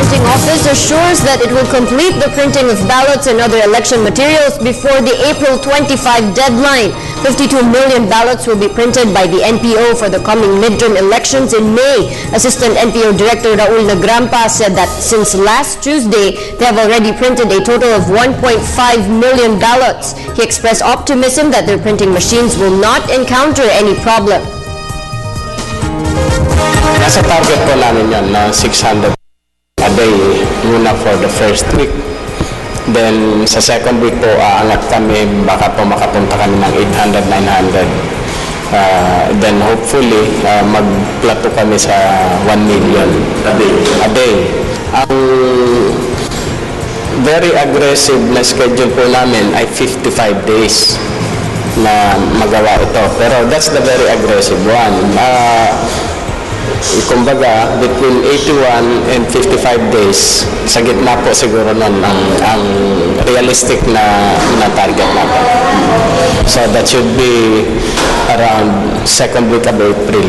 Printing Office assures that it will complete the printing of ballots and other election materials before the April 25 deadline. 52 million ballots will be printed by the NPO for the coming midterm elections in May. Assistant NPO Director Raul Nagrampa said that since last Tuesday, they have already printed a total of 1.5 million ballots. He expressed optimism that their printing machines will not encounter any problem. Nasa target po namin yan na 600 a day muna for the first week. Then sa second week po aangat kami, baka po makapunta kami ng 800, 900. Then hopefully magplato kami sa 1 million a day. Ang very aggressive na schedule po namin ay 55 days na magawa ito. Pero that's the very aggressive one. Kumbaga, between 81 and 55 days, sa gitna po siguro nun ang realistic na target natin. So that should be around second week of April.